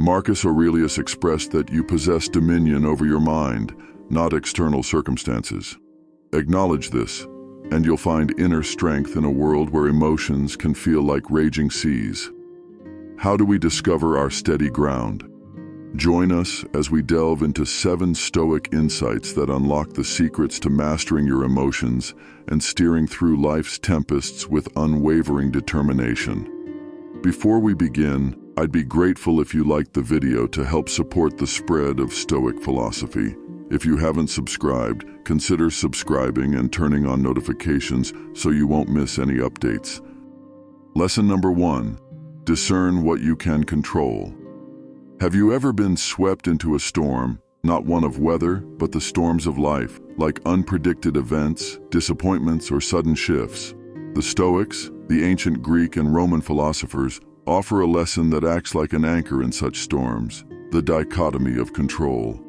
Marcus Aurelius expressed that you possess dominion over your mind, not external circumstances. Acknowledge this, and you'll find inner strength in a world where emotions can feel like raging seas. How do we discover our steady ground? Join us as we delve into 7 Stoic insights that unlock the secrets to mastering your emotions and steering through life's tempests with unwavering determination. Before we begin, I'd be grateful if you liked the video to help support the spread of Stoic philosophy. If you haven't subscribed, consider subscribing and turning on notifications so you won't miss any updates. Lesson number 1. Discern what you can control. Have you ever been swept into a storm, not one of weather, but the storms of life, like unpredicted events, disappointments, or sudden shifts? The Stoics, the ancient Greek and Roman philosophers, offer a lesson that acts like an anchor in such storms: the dichotomy of control.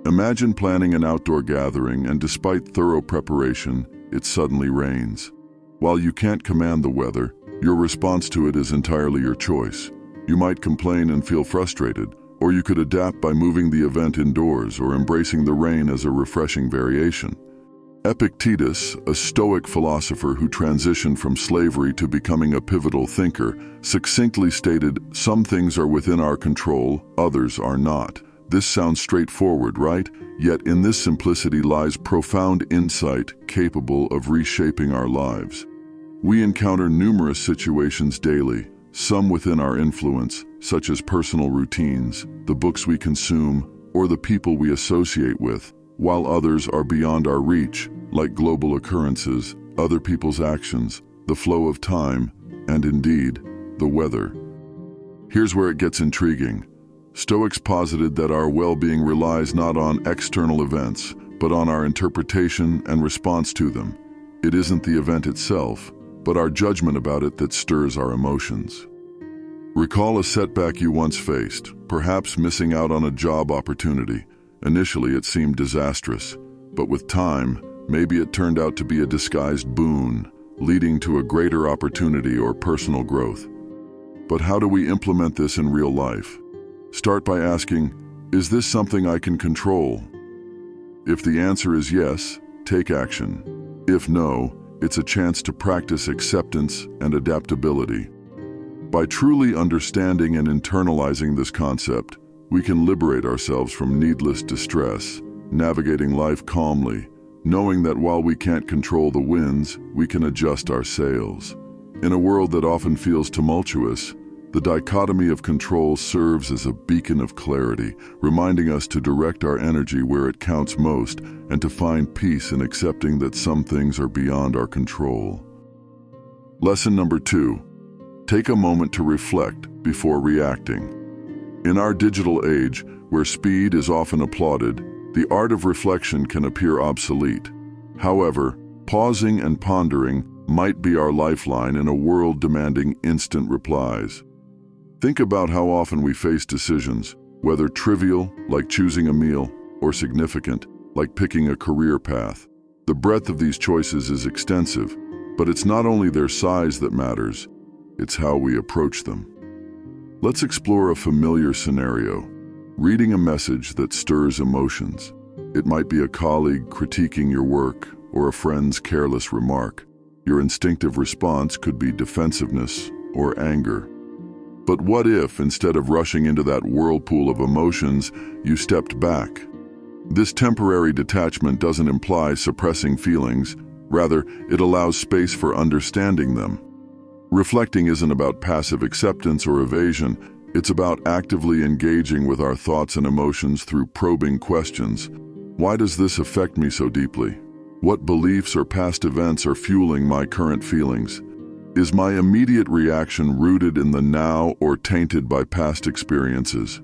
Imagine planning an outdoor gathering, and despite thorough preparation, it suddenly rains. While you can't command the weather, your response to it is entirely your choice. You might complain and feel frustrated, or you could adapt by moving the event indoors or embracing the rain as a refreshing variation. Epictetus, a Stoic philosopher who transitioned from slavery to becoming a pivotal thinker, succinctly stated, "Some things are within our control, others are not." This sounds straightforward, right? Yet in this simplicity lies profound insight capable of reshaping our lives. We encounter numerous situations daily, some within our influence, such as personal routines, the books we consume, or the people we associate with, while others are beyond our reach, like global occurrences, other people's actions, the flow of time, and indeed, the weather. Here's where it gets intriguing. Stoics posited that our well-being relies not on external events, but on our interpretation and response to them. It isn't the event itself, but our judgment about it that stirs our emotions. Recall a setback you once faced, perhaps missing out on a job opportunity. Initially, it seemed disastrous, but with time, maybe it turned out to be a disguised boon, leading to a greater opportunity or personal growth. But how do we implement this in real life? Start by asking, is this something I can control? If the answer is yes, take action. If no, it's a chance to practice acceptance and adaptability. By truly understanding and internalizing this concept, we can liberate ourselves from needless distress, navigating life calmly, knowing that while we can't control the winds, we can adjust our sails. In a world that often feels tumultuous, the dichotomy of control serves as a beacon of clarity, reminding us to direct our energy where it counts most and to find peace in accepting that some things are beyond our control. Lesson number 2. Take a moment to reflect before reacting. In our digital age, where speed is often applauded, the art of reflection can appear obsolete. However, pausing and pondering might be our lifeline in a world demanding instant replies. Think about how often we face decisions, whether trivial, like choosing a meal, or significant, like picking a career path. The breadth of these choices is extensive, but it's not only their size that matters, it's how we approach them. Let's explore a familiar scenario: reading a message that stirs emotions. It might be a colleague critiquing your work or a friend's careless remark. Your instinctive response could be defensiveness or anger. But what if, instead of rushing into that whirlpool of emotions, you stepped back? This temporary detachment doesn't imply suppressing feelings. Rather, it allows space for understanding them. Reflecting isn't about passive acceptance or evasion. It's about actively engaging with our thoughts and emotions through probing questions. Why does this affect me so deeply? What beliefs or past events are fueling my current feelings? Is my immediate reaction rooted in the now or tainted by past experiences?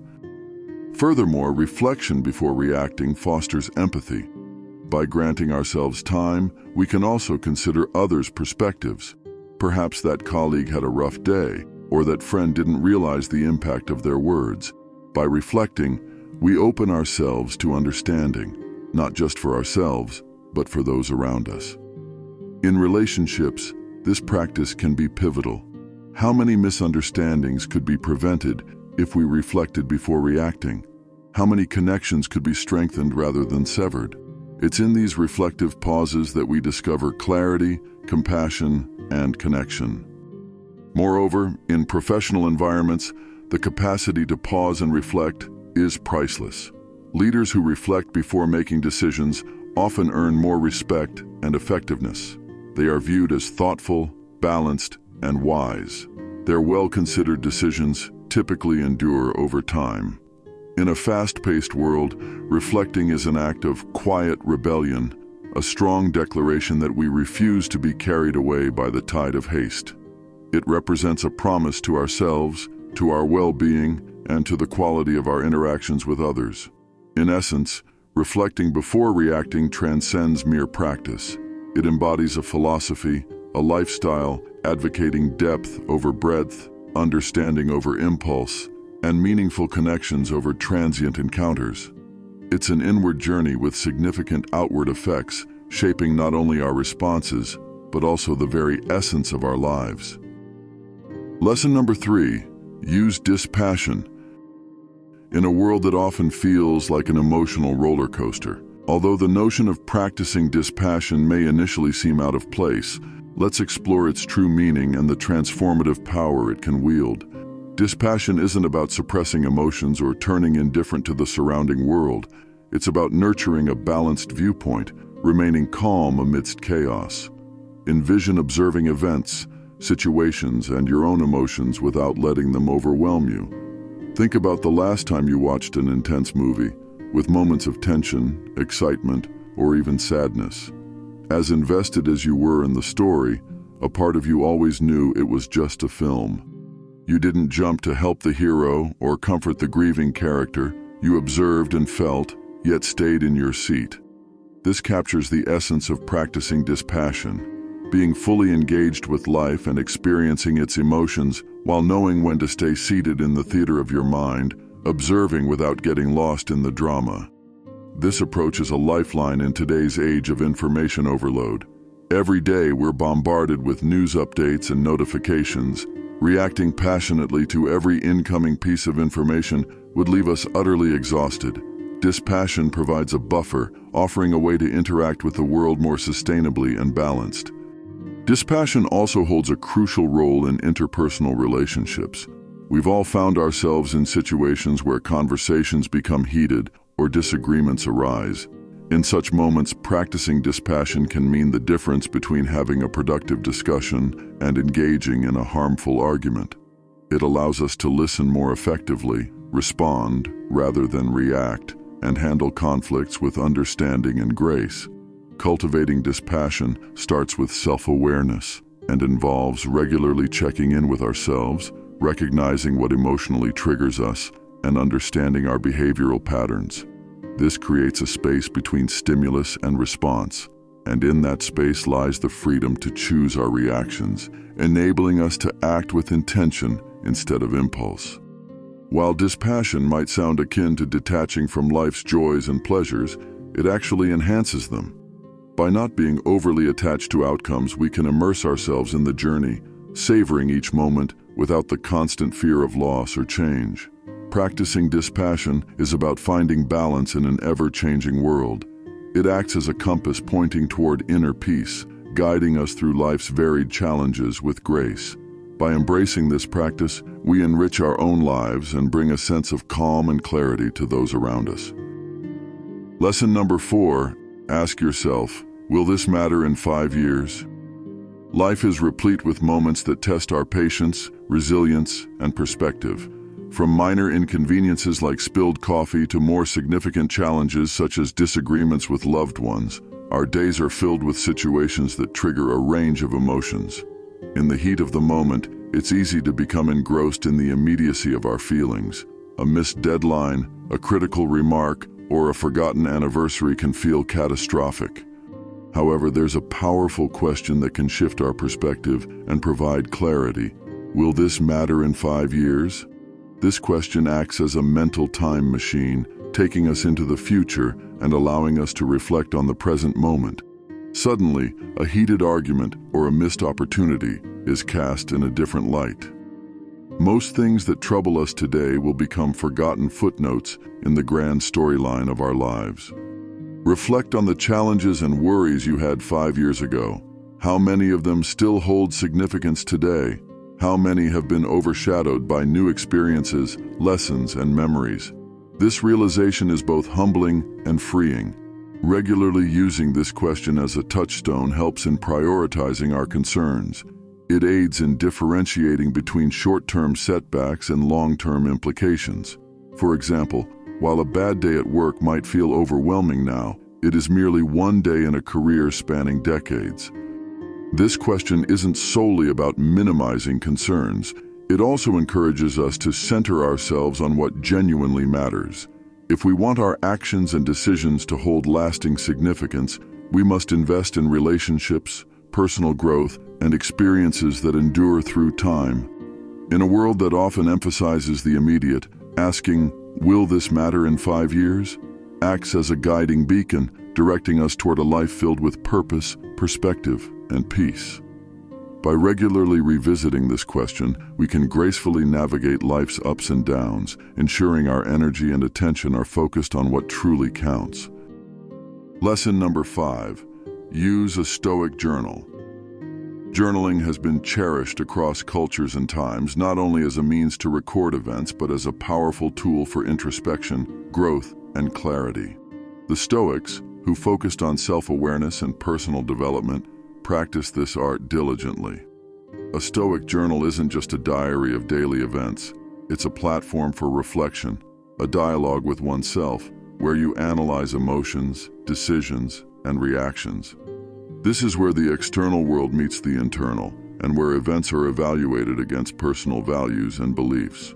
Furthermore, reflection before reacting fosters empathy. By granting ourselves time, we can also consider others' perspectives. Perhaps that colleague had a rough day, or that friend didn't realize the impact of their words. By reflecting, we open ourselves to understanding, not just for ourselves, but for those around us. In relationships, this practice can be pivotal. How many misunderstandings could be prevented if we reflected before reacting? How many connections could be strengthened rather than severed? It's in these reflective pauses that we discover clarity, compassion, and connection. Moreover, in professional environments, the capacity to pause and reflect is priceless. Leaders who reflect before making decisions often earn more respect and effectiveness. They are viewed as thoughtful, balanced, and wise. Their well-considered decisions typically endure over time. In a fast-paced world, reflecting is an act of quiet rebellion, a strong declaration that we refuse to be carried away by the tide of haste. It represents a promise to ourselves, to our well-being, and to the quality of our interactions with others. In essence, reflecting before reacting transcends mere practice. It embodies a philosophy, a lifestyle advocating depth over breadth, understanding over impulse, and meaningful connections over transient encounters. It's an inward journey with significant outward effects, shaping not only our responses, but also the very essence of our lives. Lesson number 3, use dispassion. In a world that often feels like an emotional roller coaster, although the notion of practicing dispassion may initially seem out of place, let's explore its true meaning and the transformative power it can wield. Dispassion isn't about suppressing emotions or turning indifferent to the surrounding world. It's about nurturing a balanced viewpoint, remaining calm amidst chaos. Envision observing events, situations, and your own emotions without letting them overwhelm you. Think about the last time you watched an intense movie, with moments of tension, excitement, or even sadness. As invested as you were in the story, a part of you always knew it was just a film. You didn't jump to help the hero or comfort the grieving character. You observed and felt, yet stayed in your seat. This captures the essence of practicing dispassion, being fully engaged with life and experiencing its emotions while knowing when to stay seated in the theater of your mind, observing without getting lost in the drama. This approach is a lifeline in today's age of information overload. Every day we're bombarded with news updates and notifications. Reacting passionately to every incoming piece of information would leave us utterly exhausted. Dispassion provides a buffer, offering a way to interact with the world more sustainably and balanced. Dispassion also holds a crucial role in interpersonal relationships. We've all found ourselves in situations where conversations become heated or disagreements arise. In such moments, practicing dispassion can mean the difference between having a productive discussion and engaging in a harmful argument. It allows us to listen more effectively, respond rather than react, and handle conflicts with understanding and grace. Cultivating dispassion starts with self-awareness and involves regularly checking in with ourselves, recognizing what emotionally triggers us, and understanding our behavioral patterns. This creates a space between stimulus and response, and in that space lies the freedom to choose our reactions, enabling us to act with intention instead of impulse. While dispassion might sound akin to detaching from life's joys and pleasures, it actually enhances them. By not being overly attached to outcomes, we can immerse ourselves in the journey, savoring each moment without the constant fear of loss or change. Practicing dispassion is about finding balance in an ever-changing world. It acts as a compass pointing toward inner peace, guiding us through life's varied challenges with grace. By embracing this practice, we enrich our own lives and bring a sense of calm and clarity to those around us. Lesson number 4, ask yourself, will this matter in 5 years? Life is replete with moments that test our patience, resilience, and perspective. From minor inconveniences like spilled coffee to more significant challenges such as disagreements with loved ones, our days are filled with situations that trigger a range of emotions. In the heat of the moment, it's easy to become engrossed in the immediacy of our feelings. A missed deadline, a critical remark, or a forgotten anniversary can feel catastrophic. However, there's a powerful question that can shift our perspective and provide clarity. Will this matter in 5 years? This question acts as a mental time machine, taking us into the future and allowing us to reflect on the present moment. Suddenly, a heated argument or a missed opportunity is cast in a different light. Most things that trouble us today will become forgotten footnotes in the grand storyline of our lives. Reflect on the challenges and worries you had 5 years ago. How many of them still hold significance today? How many have been overshadowed by new experiences, lessons, and memories? This realization is both humbling and freeing. Regularly using this question as a touchstone helps in prioritizing our concerns. It aids in differentiating between short-term setbacks and long-term implications. For example, while a bad day at work might feel overwhelming now, it is merely one day in a career spanning decades. This question isn't solely about minimizing concerns. It also encourages us to center ourselves on what genuinely matters. If we want our actions and decisions to hold lasting significance, we must invest in relationships, personal growth, and experiences that endure through time. In a world that often emphasizes the immediate, asking, "Will this matter in 5 years?" acts as a guiding beacon, directing us toward a life filled with purpose, perspective, and peace. By regularly revisiting this question, we can gracefully navigate life's ups and downs, ensuring our energy and attention are focused on what truly counts. Lesson number 5. Use a Stoic journal. Journaling has been cherished across cultures and times, not only as a means to record events, but as a powerful tool for introspection, growth, and clarity. The Stoics, who focused on self-awareness and personal development, practiced this art diligently. A Stoic journal isn't just a diary of daily events. It's a platform for reflection, a dialogue with oneself, where you analyze emotions, decisions, and reactions. This is where the external world meets the internal, and where events are evaluated against personal values and beliefs.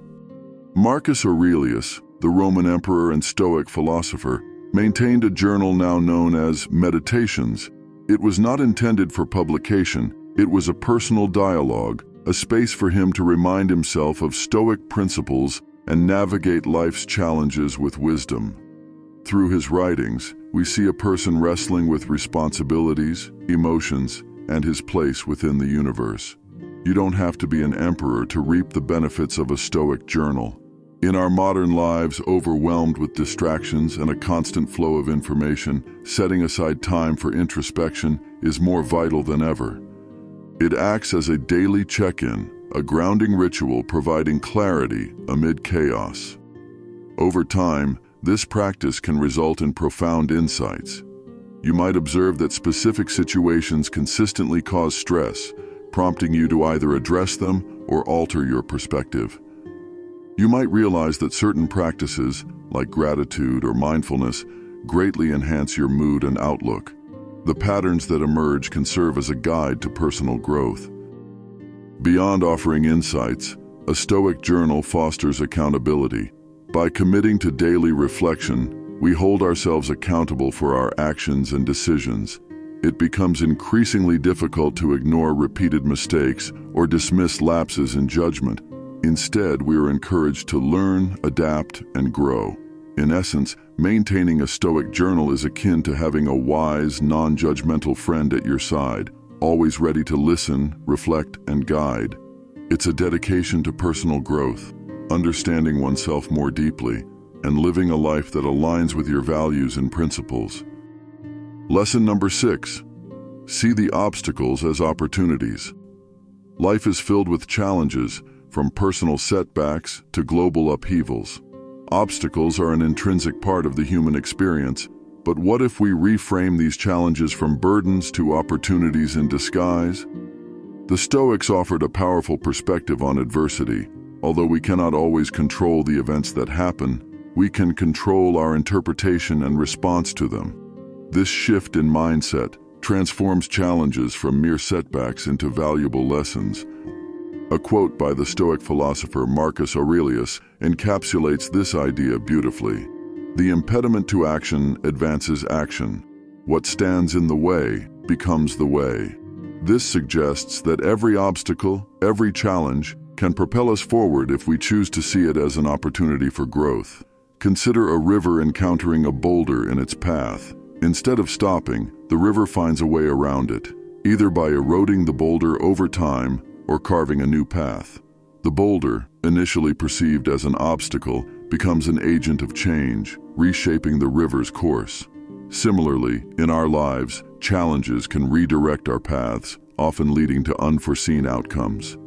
Marcus Aurelius, the Roman emperor and Stoic philosopher, maintained a journal now known as Meditations. It was not intended for publication. It was a personal dialogue, a space for him to remind himself of Stoic principles and navigate life's challenges with wisdom. Through his writings, we see a person wrestling with responsibilities, emotions, and his place within the universe. You don't have to be an emperor to reap the benefits of a Stoic journal. In our modern lives, overwhelmed with distractions and a constant flow of information, setting aside time for introspection is more vital than ever. It acts as a daily check-in, a grounding ritual providing clarity amid chaos. Over time, this practice can result in profound insights. You might observe that specific situations consistently cause stress, prompting you to either address them or alter your perspective. You might realize that certain practices, like gratitude or mindfulness, greatly enhance your mood and outlook. The patterns that emerge can serve as a guide to personal growth. Beyond offering insights, a Stoic journal fosters accountability. By committing to daily reflection, we hold ourselves accountable for our actions and decisions. It becomes increasingly difficult to ignore repeated mistakes or dismiss lapses in judgment. Instead, we are encouraged to learn, adapt, and grow. In essence, maintaining a Stoic journal is akin to having a wise, non-judgmental friend at your side, always ready to listen, reflect, and guide. It's a dedication to personal growth, understanding oneself more deeply, and living a life that aligns with your values and principles. Lesson number 6. See the obstacles as opportunities. Life is filled with challenges, from personal setbacks to global upheavals. Obstacles are an intrinsic part of the human experience, but what if we reframe these challenges from burdens to opportunities in disguise? The Stoics offered a powerful perspective on adversity. Although we cannot always control the events that happen, we can control our interpretation and response to them. This shift in mindset transforms challenges from mere setbacks into valuable lessons. A quote by the Stoic philosopher Marcus Aurelius encapsulates this idea beautifully. The impediment to action advances action. What stands in the way becomes the way. This suggests that every obstacle, every challenge, can propel us forward if we choose to see it as an opportunity for growth. Consider a river encountering a boulder in its path. Instead of stopping, the river finds a way around it, either by eroding the boulder over time or carving a new path. The boulder, initially perceived as an obstacle, becomes an agent of change, reshaping the river's course. Similarly, in our lives, challenges can redirect our paths, often leading to unforeseen outcomes.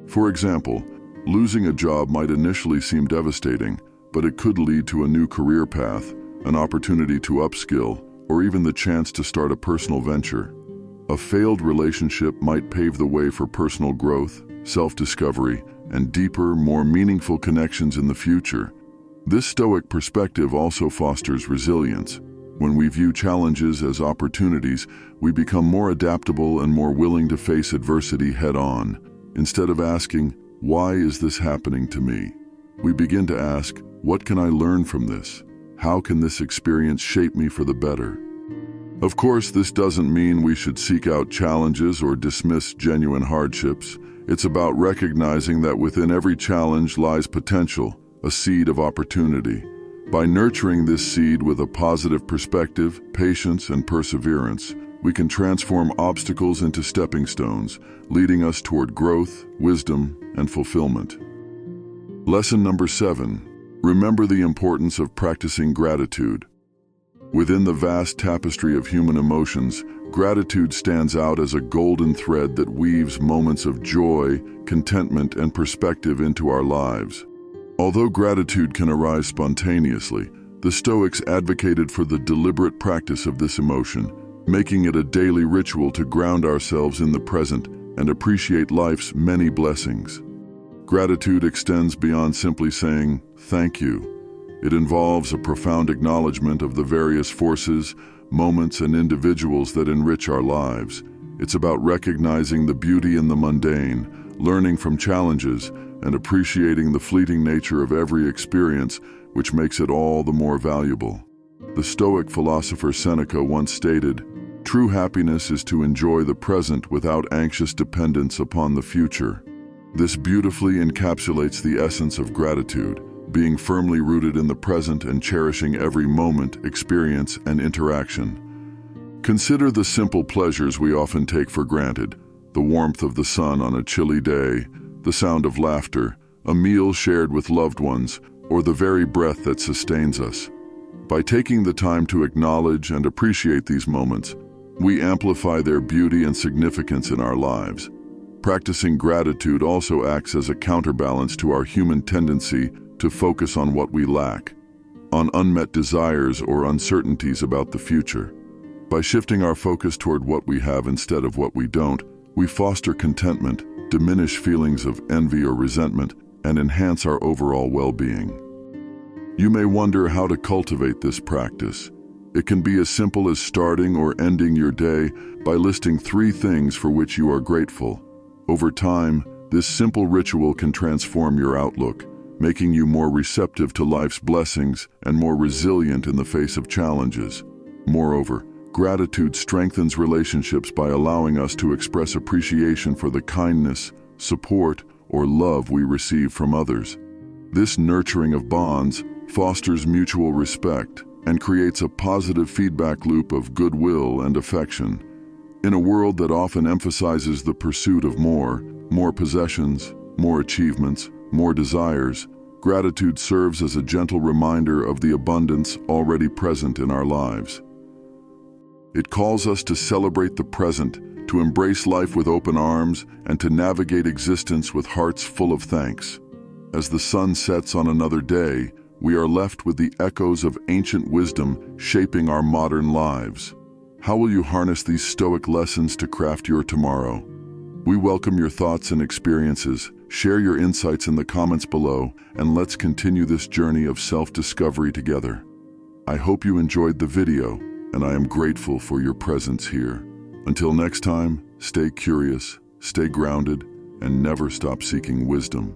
For example, losing a job might initially seem devastating, but it could lead to a new career path, an opportunity to upskill, or even the chance to start a personal venture. A failed relationship might pave the way for personal growth, self-discovery, and deeper, more meaningful connections in the future. This Stoic perspective also fosters resilience. When we view challenges as opportunities, we become more adaptable and more willing to face adversity head-on. Instead of asking, "Why is this happening to me?" we begin to ask, "What can I learn from this? How can this experience shape me for the better?" Of course, this doesn't mean we should seek out challenges or dismiss genuine hardships. It's about recognizing that within every challenge lies potential, a seed of opportunity. By nurturing this seed with a positive perspective, patience, and perseverance, we can transform obstacles into stepping stones, leading us toward growth, wisdom, and fulfillment. Lesson number 7. Remember the importance of practicing gratitude. Within the vast tapestry of human emotions, gratitude stands out as a golden thread that weaves moments of joy, contentment, and perspective into our lives. Although gratitude can arise spontaneously, the Stoics advocated for the deliberate practice of this emotion, making it a daily ritual to ground ourselves in the present and appreciate life's many blessings. Gratitude extends beyond simply saying, "Thank you." It involves a profound acknowledgement of the various forces, moments, and individuals that enrich our lives. It's about recognizing the beauty in the mundane, learning from challenges, and appreciating the fleeting nature of every experience, which makes it all the more valuable. The Stoic philosopher Seneca once stated, "True happiness is to enjoy the present without anxious dependence upon the future." This beautifully encapsulates the essence of gratitude, being firmly rooted in the present and cherishing every moment, experience, and interaction. Consider the simple pleasures we often take for granted: the warmth of the sun on a chilly day, the sound of laughter, a meal shared with loved ones, or the very breath that sustains us. By taking the time to acknowledge and appreciate these moments, we amplify their beauty and significance in our lives. Practicing gratitude also acts as a counterbalance to our human tendency to focus on what we lack, on unmet desires or uncertainties about the future. By shifting our focus toward what we have instead of what we don't, we foster contentment, diminish feelings of envy or resentment, and enhance our overall well-being. You may wonder how to cultivate this practice. It can be as simple as starting or ending your day by listing 3 things for which you are grateful. Over time, this simple ritual can transform your outlook, making you more receptive to life's blessings and more resilient in the face of challenges. Moreover, gratitude strengthens relationships by allowing us to express appreciation for the kindness, support, or love we receive from others. This nurturing of bonds fosters mutual respect and creates a positive feedback loop of goodwill and affection. In a world that often emphasizes the pursuit of more possessions, more achievements, more desires, gratitude serves as a gentle reminder of the abundance already present in our lives. It calls us to celebrate the present, to embrace life with open arms, and to navigate existence with hearts full of thanks. As the sun sets on another day, we are left with the echoes of ancient wisdom shaping our modern lives. How will you harness these Stoic lessons to craft your tomorrow? We welcome your thoughts and experiences. Share your insights in the comments below, and let's continue this journey of self-discovery together. I hope you enjoyed the video, and I am grateful for your presence here. Until next time, stay curious, stay grounded, and never stop seeking wisdom.